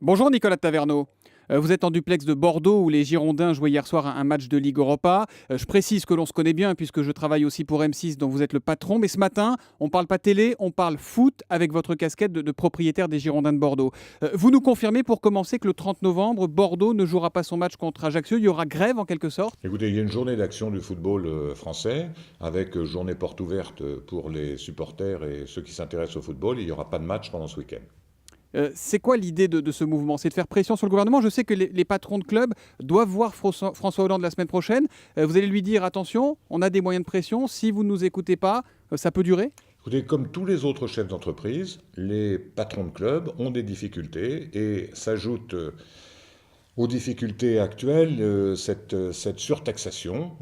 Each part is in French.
Bonjour Nicolas Taverneau. Vous êtes en duplex de Bordeaux où les Girondins jouaient hier soir un match de Ligue Europa. Je précise que l'on se connaît bien puisque je travaille aussi pour M6 dont vous êtes le patron. Mais ce matin, on ne parle pas télé, on parle foot avec votre casquette de propriétaire des Girondins de Bordeaux. Vous nous confirmez pour commencer que le 30 novembre, Bordeaux ne jouera pas son match contre Ajaccio. Il y aura grève en quelque sorte? Écoutez, il y a une journée d'action du football français, avec journée porte ouverte pour les supporters et ceux qui s'intéressent au football. Il n'y aura pas de match pendant ce week-end. C'est quoi l'idée de ce mouvement? C'est de faire pression sur le gouvernement? Je sais que les patrons de clubs doivent voir François Hollande la semaine prochaine. Vous allez lui dire, attention, on a des moyens de pression. Si vous ne nous écoutez pas, ça peut durer? Écoutez, comme tous les autres chefs d'entreprise, les patrons de clubs ont des difficultés et s'ajoute aux difficultés actuelles cette surtaxation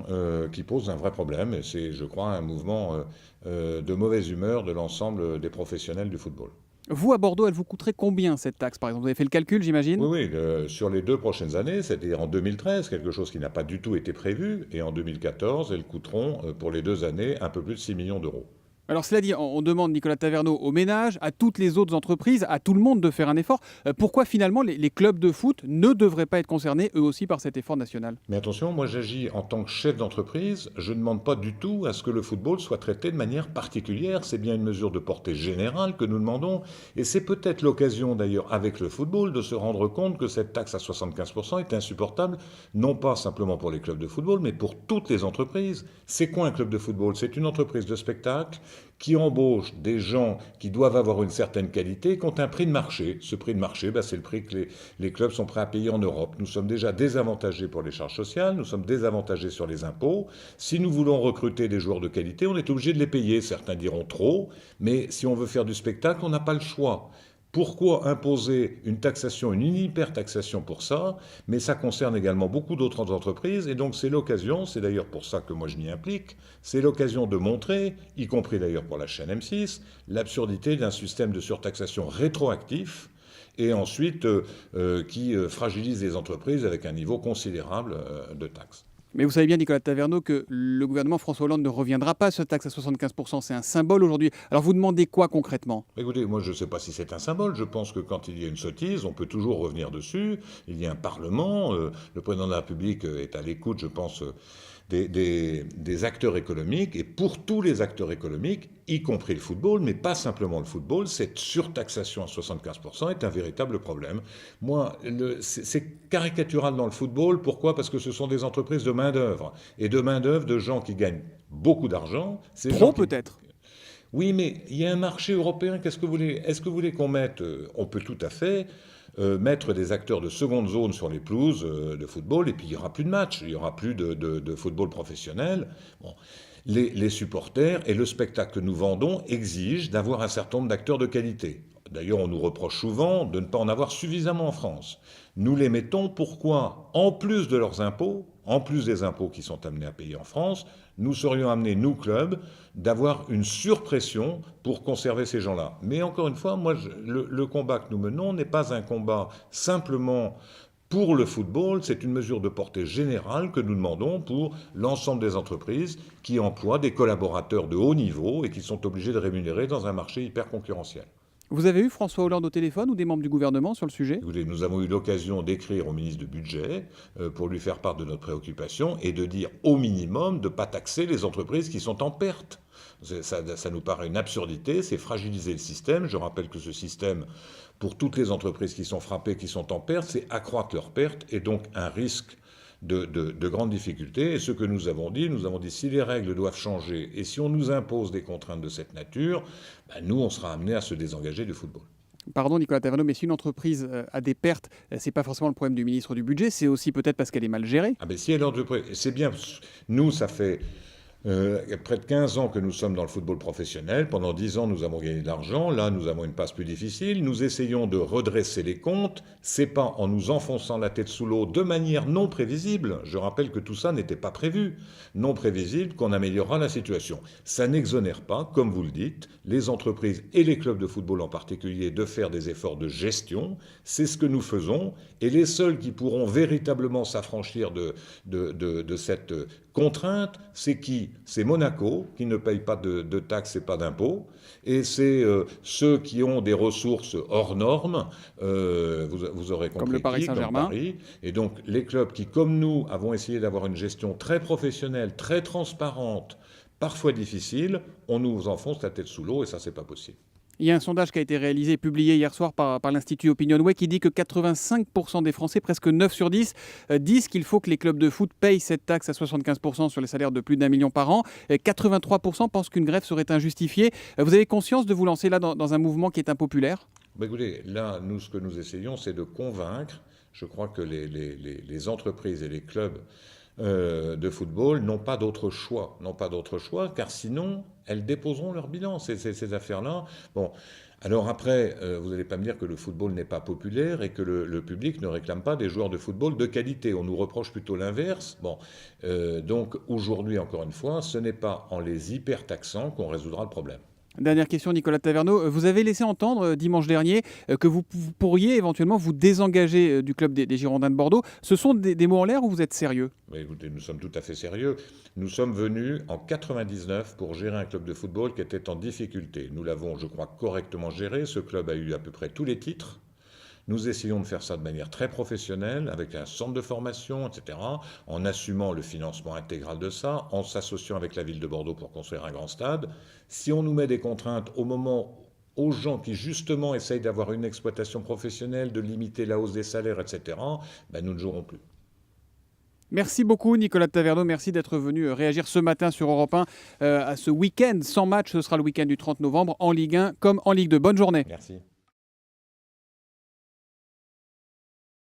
qui pose un vrai problème. Et c'est, je crois, un mouvement de mauvaise humeur de l'ensemble des professionnels du football. Vous, à Bordeaux, elle vous coûterait combien cette taxe, par exemple? Vous avez fait le calcul, j'imagine? Oui, oui, sur les 2 prochaines années, c'est-à-dire en 2013, quelque chose qui n'a pas du tout été prévu, et en 2014, elles coûteront pour les 2 années un peu plus de 6 millions d'euros. Alors cela dit, on demande, Nicolas Taverneau, aux ménages, à toutes les autres entreprises, à tout le monde de faire un effort. Pourquoi finalement les clubs de foot ne devraient pas être concernés eux aussi par cet effort national? Mais attention, moi j'agis en tant que chef d'entreprise, je ne demande pas du tout à ce que le football soit traité de manière particulière, c'est bien une mesure de portée générale que nous demandons, et c'est peut-être l'occasion d'ailleurs avec le football de se rendre compte que cette taxe à 75% est insupportable, non pas simplement pour les clubs de football, mais pour toutes les entreprises. C'est quoi un club de football? C'est une entreprise de spectacle qui embauche des gens qui doivent avoir une certaine qualité, qui ont un prix de marché. Ce prix de marché, c'est le prix que les clubs sont prêts à payer en Europe. Nous sommes déjà désavantagés pour les charges sociales, nous sommes désavantagés sur les impôts. Si nous voulons recruter des joueurs de qualité, on est obligé de les payer. Certains diront trop, mais si on veut faire du spectacle, on n'a pas le choix. Pourquoi imposer une taxation, une hyper-taxation pour ça? Mais ça concerne également beaucoup d'autres entreprises, et donc c'est l'occasion, c'est d'ailleurs pour ça que moi je m'y implique, c'est l'occasion de montrer, y compris d'ailleurs pour la chaîne M6, l'absurdité d'un système de surtaxation rétroactif, et ensuite qui fragilise les entreprises avec un niveau considérable de taxes. Mais vous savez bien, Nicolas Taverneau, que le gouvernement François Hollande ne reviendra pas sur cette taxe à 75%. C'est un symbole aujourd'hui. Alors vous demandez quoi concrètement? Écoutez, moi je ne sais pas si c'est un symbole, je pense que quand il y a une sottise, on peut toujours revenir dessus, il y a un Parlement, le président de la République est à l'écoute, je pense, des acteurs économiques, et pour tous les acteurs économiques, y compris le football, mais pas simplement le football, cette surtaxation à 75% est un véritable problème. Moi, c'est caricatural dans le football, pourquoi? Parce que ce sont des entreprises de main-d'œuvre, et de main-d'œuvre de gens qui gagnent beaucoup d'argent. Trop peut-être. Oui, mais il y a un marché européen, qu'est-ce que vous voulez? Est-ce que vous voulez qu'on mette, on peut tout à fait mettre des acteurs de seconde zone sur les pelouses de football, et puis il n'y aura plus de match, il n'y aura plus de football professionnel. Bon. Les supporters et le spectacle que nous vendons exigent d'avoir un certain nombre d'acteurs de qualité. D'ailleurs, on nous reproche souvent de ne pas en avoir suffisamment en France. Nous les mettons, pourquoi? En plus de leurs impôts, en plus des impôts qui sont amenés à payer en France, nous serions amenés, nous, clubs, d'avoir une surpression pour conserver ces gens-là. Mais encore une fois, moi, le combat que nous menons n'est pas un combat simplement pour le football, c'est une mesure de portée générale que nous demandons pour l'ensemble des entreprises qui emploient des collaborateurs de haut niveau et qui sont obligés de rémunérer dans un marché hyper concurrentiel. Vous avez eu François Hollande au téléphone ou des membres du gouvernement sur le sujet? Écoutez, nous avons eu l'occasion d'écrire au ministre du Budget pour lui faire part de notre préoccupation et de dire au minimum de ne pas taxer les entreprises qui sont en perte. Ça nous paraît une absurdité, c'est fragiliser le système. Je rappelle que ce système, pour toutes les entreprises qui sont frappées, qui sont en perte, c'est accroître leurs pertes et donc un risque de grandes difficultés. Et ce que nous avons dit, si les règles doivent changer et si on nous impose des contraintes de cette nature, nous, on sera amenés à se désengager du football. Pardon Nicolas Taverneau, mais si une entreprise a des pertes, c'est pas forcément le problème du ministre du Budget, c'est aussi peut-être parce qu'elle est mal gérée. Ah ben si elle c'est bien, nous ça fait près de 15 ans que nous sommes dans le football professionnel. Pendant 10 ans, nous avons gagné de l'argent. Là, nous avons une passe plus difficile. Nous essayons de redresser les comptes. C'est pas en nous enfonçant la tête sous l'eau de manière non prévisible. Je rappelle que tout ça n'était pas prévu. Non prévisible qu'on améliorera la situation. Ça n'exonère pas, comme vous le dites, les entreprises et les clubs de football en particulier de faire des efforts de gestion. C'est ce que nous faisons. Et les seuls qui pourront véritablement s'affranchir de cette contrainte, c'est qui? C'est Monaco, qui ne paye pas de taxes et pas d'impôts, et c'est ceux qui ont des ressources hors normes, vous aurez Comme le compris Paris qui, comme Saint-Germain. Paris, et donc les clubs qui, comme nous, avons essayé d'avoir une gestion très professionnelle, très transparente, parfois difficile, on nous enfonce la tête sous l'eau, et ça, c'est pas possible. Il y a un sondage qui a été réalisé et publié hier soir par l'Institut Opinionway qui dit que 85% des Français, presque 9 sur 10, disent qu'il faut que les clubs de foot payent cette taxe à 75% sur les salaires de plus d'1 million par an. 83% pensent qu'une grève serait injustifiée. Vous avez conscience de vous lancer là dans un mouvement qui est impopulaire ? Bah écoutez, là, nous, ce que nous essayons, c'est de convaincre. Je crois que les entreprises et les clubs de football n'ont pas d'autre choix. N'ont pas d'autre choix, car sinon, elles déposeront leur bilan, ces affaires-là. Bon, alors après, vous n'allez pas me dire que le football n'est pas populaire et que le public ne réclame pas des joueurs de football de qualité. On nous reproche plutôt l'inverse. Bon, donc aujourd'hui, encore une fois, ce n'est pas en les hyper-taxant qu'on résoudra le problème. Dernière question, Nicolas Taverneau. Vous avez laissé entendre dimanche dernier que vous pourriez éventuellement vous désengager du club des Girondins de Bordeaux. Ce sont des mots en l'air ou vous êtes sérieux ? Mais écoutez, nous sommes tout à fait sérieux. Nous sommes venus en 99 pour gérer un club de football qui était en difficulté. Nous l'avons, je crois, correctement géré. Ce club a eu à peu près tous les titres. Nous essayons de faire ça de manière très professionnelle, avec un centre de formation, etc., en assumant le financement intégral de ça, en s'associant avec la ville de Bordeaux pour construire un grand stade. Si on nous met des contraintes au moment aux gens qui justement essayent d'avoir une exploitation professionnelle, de limiter la hausse des salaires, etc., ben nous ne jouerons plus. Merci beaucoup Nicolas Taverneau, merci d'être venu réagir ce matin sur Europe 1 à ce week-end sans match. Ce sera le week-end du 30 novembre en Ligue 1 comme en Ligue 2. Bonne journée. Merci.